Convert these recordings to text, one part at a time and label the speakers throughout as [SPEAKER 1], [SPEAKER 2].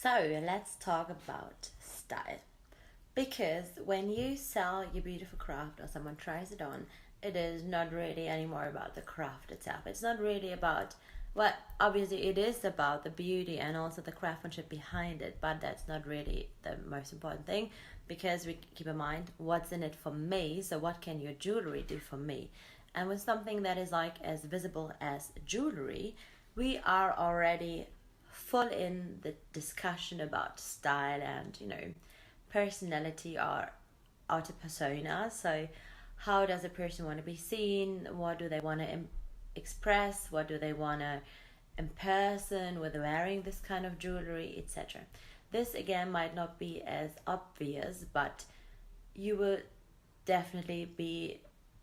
[SPEAKER 1] So let's talk about style. Because when you sell your beautiful craft or someone tries it on, it is not really anymore about the craft itself. It's not really about, well, obviously it is about the beauty and also the craftsmanship behind it, but that's not really the most important thing because we keep in mind what's in it for me. So, what can your jewelry do for me? And with something that is like as visible as jewelry, we are already full in the discussion about style and personality or outer persona. So how does a person want to be seen? What do they want to express? What do they want to in person with wearing this kind of jewelry, etc. This again might not be as obvious, but you will definitely be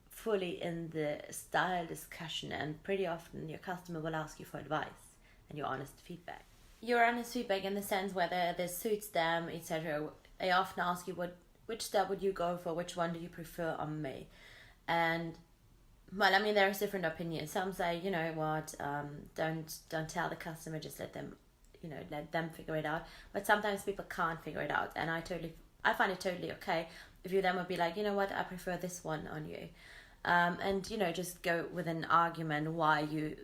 [SPEAKER 1] fully in the style discussion, and pretty often your customer will ask you for advice and your honest feedback. Your honest feedback in the sense whether this suits them, etc. I often ask you which style would you go for, which one do you prefer on me? And well, I mean, there's different opinions. Some say, you know what, don't tell the customer, just let them, let them figure it out. But sometimes people can't figure it out, and I find it totally okay if you then would be like, you know what, I prefer this one on you, and just go with an argument why you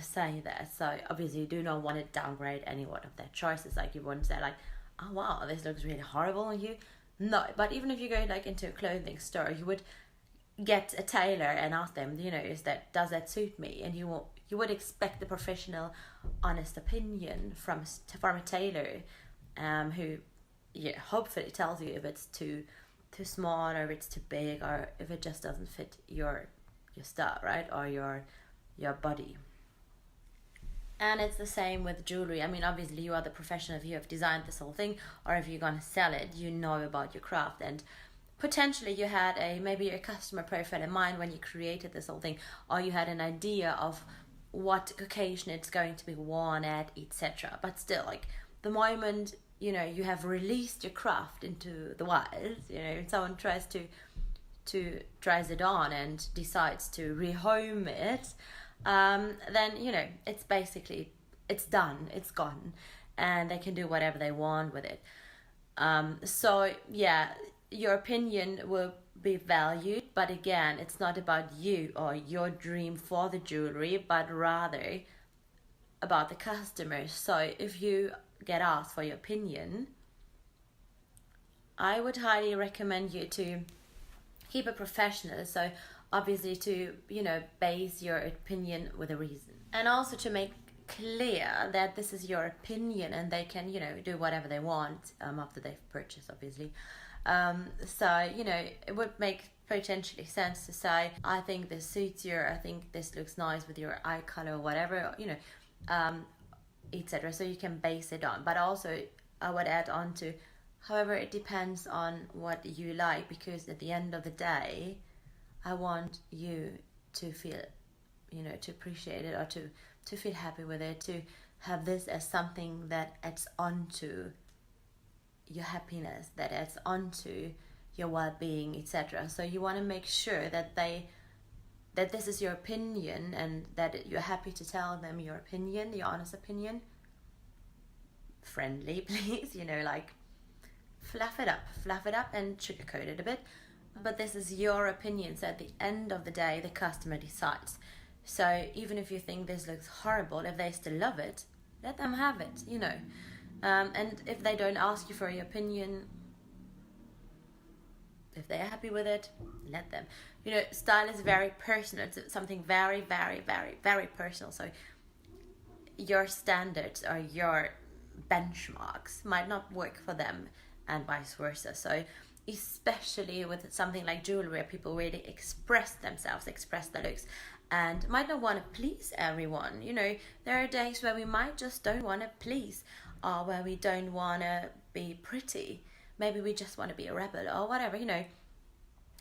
[SPEAKER 1] say that. So obviously you do not want to downgrade any one of their choices. Like you wouldn't say like, oh wow, this looks really horrible on you. No, but even if you go like into a clothing store, you would get a tailor and ask them, does that suit me? And you would expect the professional, honest opinion from a tailor, who, hopefully tells you if it's too small or if it's too big or if it just doesn't fit your style, right, or your body. And it's the same with jewelry. I mean, obviously you are the professional. If you have designed this whole thing or if you're going to sell it, you know about your craft, and potentially you had maybe a customer profile in mind when you created this whole thing, or you had an idea of what occasion it's going to be worn at, etc. But still, like the moment you have released your craft into the wild, if someone tries tries it on and decides to rehome it, then it's done, it's gone, and they can do whatever they want with it. So yeah, your opinion will be valued, but again, it's not about you or your dream for the jewelry, but rather about the customers. So if you get asked for your opinion, I would highly recommend you to keep it professional. So obviously to base your opinion with a reason, and also to make clear that this is your opinion and they can do whatever they want after they've purchased, obviously. So it would make potentially sense to say, I think this suits you, I think this looks nice with your eye color or whatever, etc. So you can base it on. But also I would add on to, however, it depends on what you like, because at the end of the day, I want you to feel, to appreciate it, or to feel happy with it, to have this as something that adds on to your happiness, that adds onto your well-being, etc. So you want to make sure that this is your opinion, and that you're happy to tell them your opinion, your honest opinion. Friendly, please, like fluff it up and sugarcoat it a bit. But this is your opinion, so at the end of the day, the customer decides. So even if you think this looks horrible, if they still love it, let them have it, and if they don't ask you for your opinion, if they're happy with it, let them. Style is very personal. It's something very, very, very, very personal. So your standards or your benchmarks might not work for them, and vice versa. So especially with something like jewelry, where people really express themselves, express their looks, and might not want to please everyone. There are days where we might just don't want to please, or where we don't want to be pretty. Maybe we just want to be a rebel or whatever,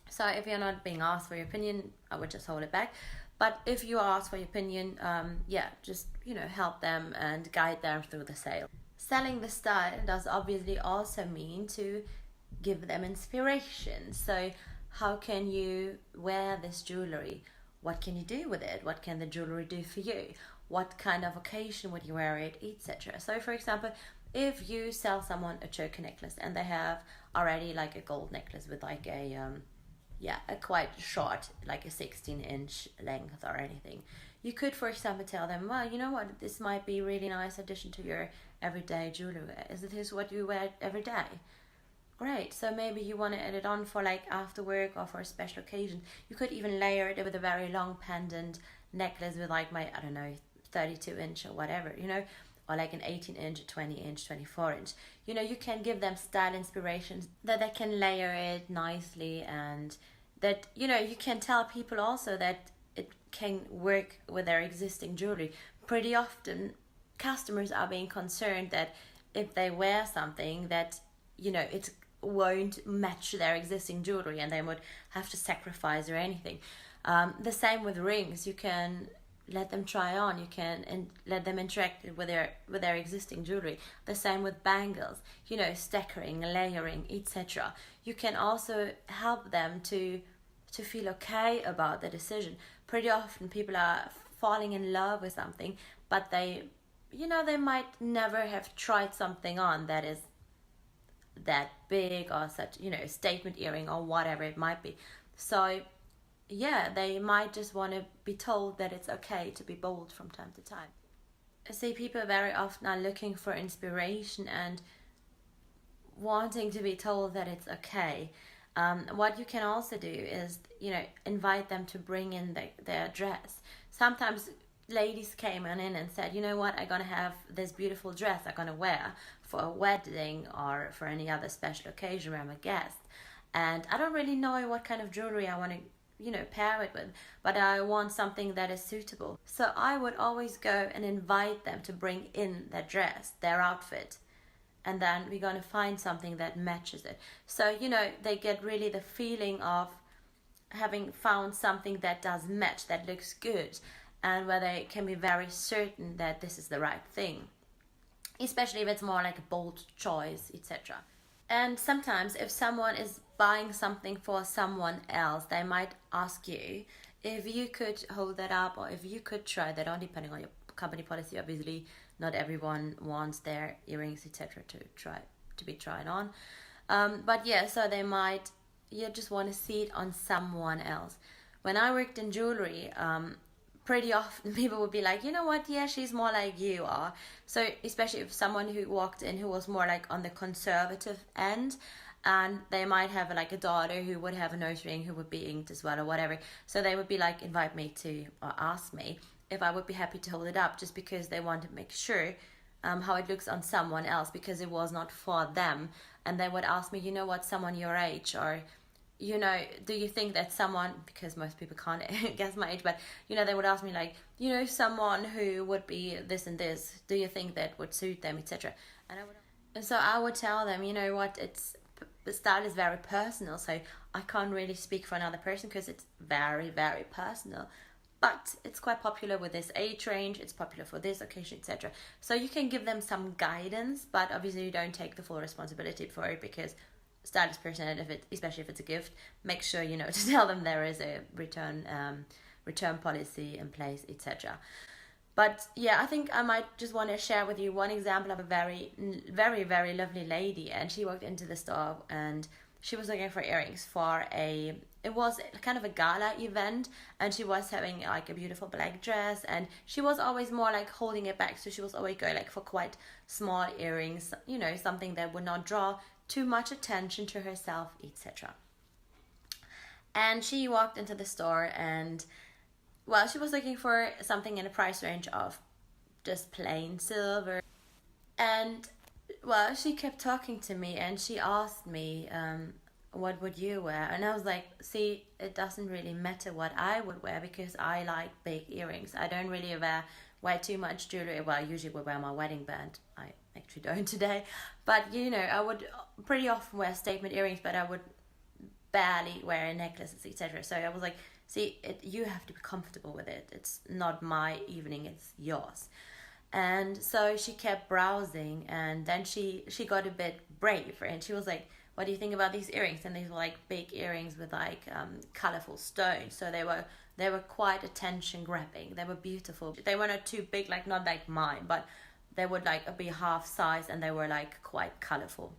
[SPEAKER 1] So if you're not being asked for your opinion, I would just hold it back. But if you are asked for your opinion, just, help them and guide them through the sale. Selling the style does obviously also mean to give them inspiration. So how can you wear this jewelry? What can you do with it? What can the jewelry do for you? What kind of occasion would you wear it, etc. So for example, if you sell someone a choker necklace and they have already like a gold necklace with like a quite short, like a 16-inch length or anything, you could, for example, tell them, well, you know what, this might be a really nice addition to your everyday jewelry. Is this what you wear every day? Great. So maybe you want to add it on for like after work or for a special occasion. You could even layer it with a very long pendant necklace with like my, I don't know, 32-inch or whatever, or like an 18-inch, 20-inch, 24-inch. You can give them style inspirations that they can layer it nicely, and that, you can tell people also that it can work with their existing jewelry. Pretty often, customers are being concerned that if they wear something that, it won't match their existing jewelry and they would have to sacrifice or anything. The same with rings. You can let them try on, you can let them interact with their existing jewelry. The same with bangles, stackering, layering, etc. You can also help them to feel okay about the decision. Pretty often people are falling in love with something, but they might never have tried something on that is that big or such, statement earring or whatever it might be. So yeah, they might just want to be told that it's okay to be bold from time to time. I see people very often are looking for inspiration and wanting to be told that it's okay. What you can also do is, invite them to bring in their dress. Sometimes ladies came in and said, you know what, I'm gonna have this beautiful dress I'm gonna wear for a wedding or for any other special occasion where I'm a guest, and I don't really know what kind of jewelry I want to pair it with, but I want something that is suitable. So I would always go and invite them to bring in their dress, their outfit, and then we're going to find something that matches it. So they get really the feeling of having found something that does match, that looks good, and where they can be very certain that this is the right thing, especially if it's more like a bold choice, etc. And sometimes if someone is buying something for someone else, they might ask you if you could hold that up or if you could try that on, depending on your company policy. Obviously, not everyone wants their earrings, etc. to be tried on. But yeah, so they might, you just want to see it on someone else. When I worked in jewelry, pretty often people would be like, you know what, yeah, she's more like you are. So especially if someone who walked in who was more like on the conservative end, and they might have like a daughter who would have a nose ring who would be inked as well or whatever, so they would be like, invite me to, or ask me if I would be happy to hold it up, just because they want to make sure how it looks on someone else, because it was not for them. And they would ask me, you know what, someone your age, or do you think that someone, because most people can't guess my age, but they would ask me like, someone who would be this and this, do you think that would suit them, etc. And so I would tell them, you know what, the style is very personal, so I can't really speak for another person because it's very, very personal. But it's quite popular with this age range, it's popular for this occasion, etc. So you can give them some guidance, but obviously you don't take the full responsibility for it, because stylist person, and especially if it's a gift, make sure to tell them there is a return policy in place, etc. But yeah, I think I might just want to share with you one example of a very, very, very lovely lady. And she walked into the store and she was looking for earrings for it was kind of a gala event, and she was having like a beautiful black dress, and she was always more like holding it back. So she was always going like for quite small earrings, something that would not draw too much attention to herself, etc. And she walked into the store and, well, she was looking for something in a price range of just plain silver. And, well, she kept talking to me and she asked me, what would you wear? And I was like, see, it doesn't really matter what I would wear, because I like big earrings. I don't really wear too much jewelry. Well, I usually would wear my wedding band. I actually don't today. But, I would pretty often wear statement earrings, but I would barely wear necklaces, etc. So I was like, see, you have to be comfortable with it. It's not my evening, it's yours. And so she kept browsing, and then she got a bit brave, and she was like, what do you think about these earrings? And these were like big earrings with like colorful stones. So they were quite attention grabbing. They were beautiful. They were not too big, like not like mine, but they would like be half size, and they were like quite colorful.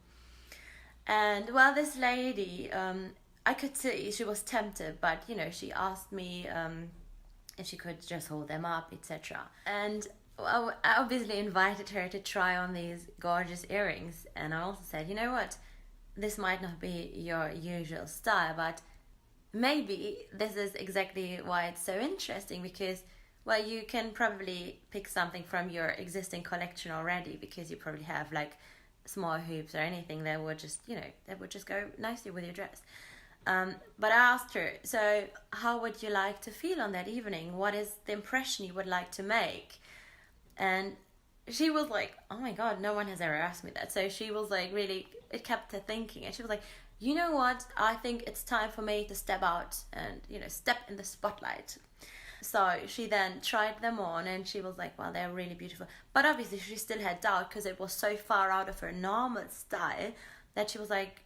[SPEAKER 1] And well, this lady, I could see she was tempted, but she asked me if she could just hold them up, etc. And I obviously invited her to try on these gorgeous earrings, and I also said, you know what, this might not be your usual style, but maybe this is exactly why it's so interesting, because well, you can probably pick something from your existing collection already, because you probably have like small hoops or anything that would just that would just go nicely with your dress. But I asked her, so how would you like to feel on that evening? What is the impression you would like to make? And she was like, oh my god, no one has ever asked me that. So she was like, really, it kept her thinking, and she was like, you know what, I think it's time for me to step out and step in the spotlight. So she then tried them on, and she was like, well, they're really beautiful. But obviously she still had doubt, because it was so far out of her normal style, that she was like,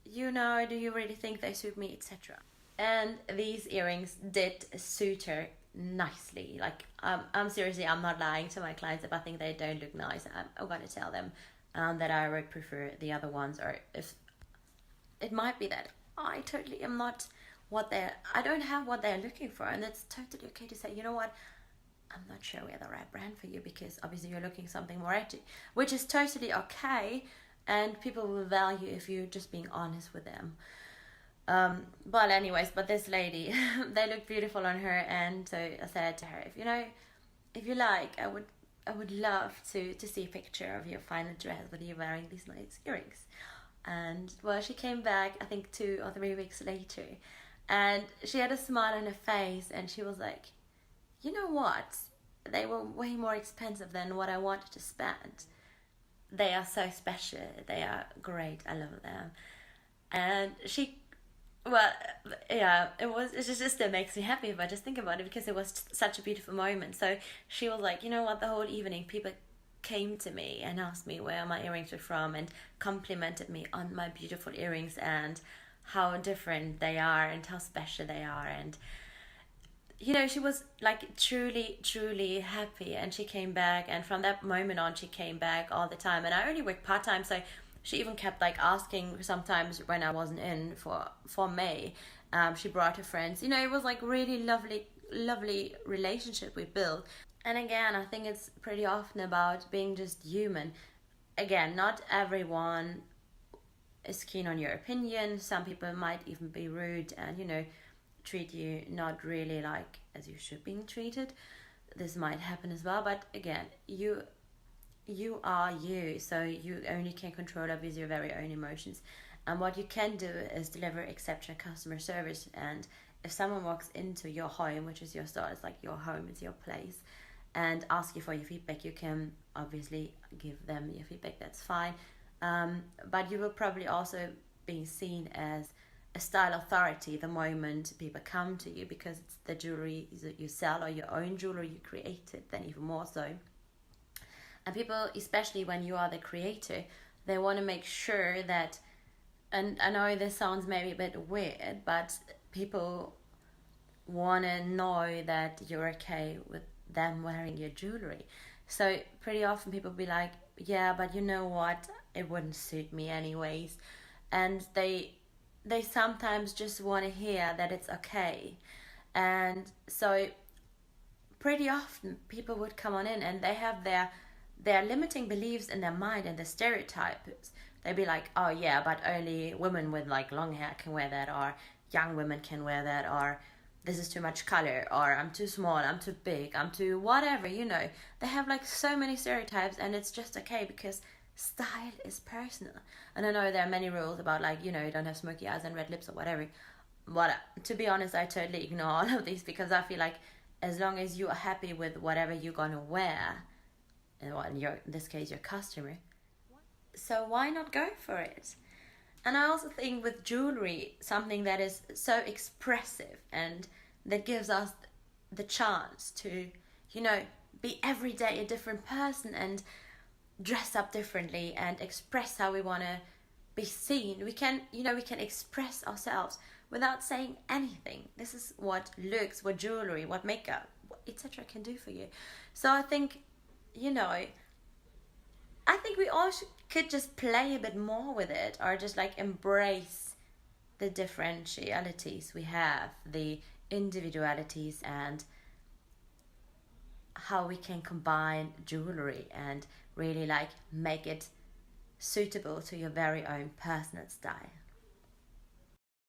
[SPEAKER 1] do you really think they suit me, etc. And these earrings did suit her nicely. Like, I'm seriously, I'm not lying to my clients. If I think they don't look nice, I'm going to tell them that I would prefer the other ones. Or if it might be that I totally am not I don't have what they're looking for, and it's totally okay to say, you know what, I'm not sure we're the right brand for you, because obviously you're looking something more edgy, which is totally okay, and people will value if you're just being honest with them. But anyways, but this lady, they looked beautiful on her, and so I said to her, if you like, I would love to see a picture of your final dress with you wearing these nice earrings. And well, she came back, I think 2 or 3 weeks later, and she had a smile on her face, and she was like, you know what, they were way more expensive than what I wanted to spend. They are so special, they are great, I love them. And it just still makes me happy if I just think about it, because it was such a beautiful moment. So she was like, you know what, the whole evening people came to me and asked me where my earrings were from, and complimented me on my beautiful earrings and how different they are and how special they are. And she was like truly happy, and she came back, and from that moment on she came back all the time. And I only worked part-time, so she even kept like asking sometimes when I wasn't in for May. She brought her friends. It was like really lovely relationship we built. And again, I think it's pretty often about being just human. Again, not everyone is keen on your opinion. Some people might even be rude and treat you not really like as you should be treated. This might happen as well, but again, you are you, so you only can control obviously your very own emotions. And what you can do is deliver exceptional customer service. And if someone walks into your home, which is your store, it's like your home, it's your place, and ask you for your feedback, you can obviously give them your feedback, that's fine. But you will probably also be seen as a style authority the moment people come to you, because it's the jewelry that you sell or your own jewelry you created, then even more so. And people, especially when you are the creator, they want to make sure that, and I know this sounds maybe a bit weird, but people want to know that you're okay with them wearing your jewelry. So pretty often people be like, yeah, but you know what, it wouldn't suit me anyways. And they sometimes just want to hear that it's okay. And so pretty often people would come on in, and they have their limiting beliefs in their mind and the stereotypes. They'd be like, oh yeah, but only women with like long hair can wear that, or young women can wear that, or this is too much color, or I'm too small, I'm too big, I'm too whatever, They have like so many stereotypes, and it's just okay because style is personal. And I know there are many rules about like, you don't have smoky eyes and red lips or whatever. But to be honest, I totally ignore all of these, because I feel like as long as you are happy with whatever you're gonna wear, in this case your customer, so why not go for it? And I also think with jewelry, something that is so expressive and that gives us the chance to, be every day a different person and dress up differently and express how we want to be seen. We can express ourselves without saying anything. This is what looks, what jewelry, what makeup, etc. can do for you. So I think, I think we all could just play a bit more with it, or just like embrace the differentialities we have, the individualities, and how we can combine jewelry and really like make it suitable to your very own personal style.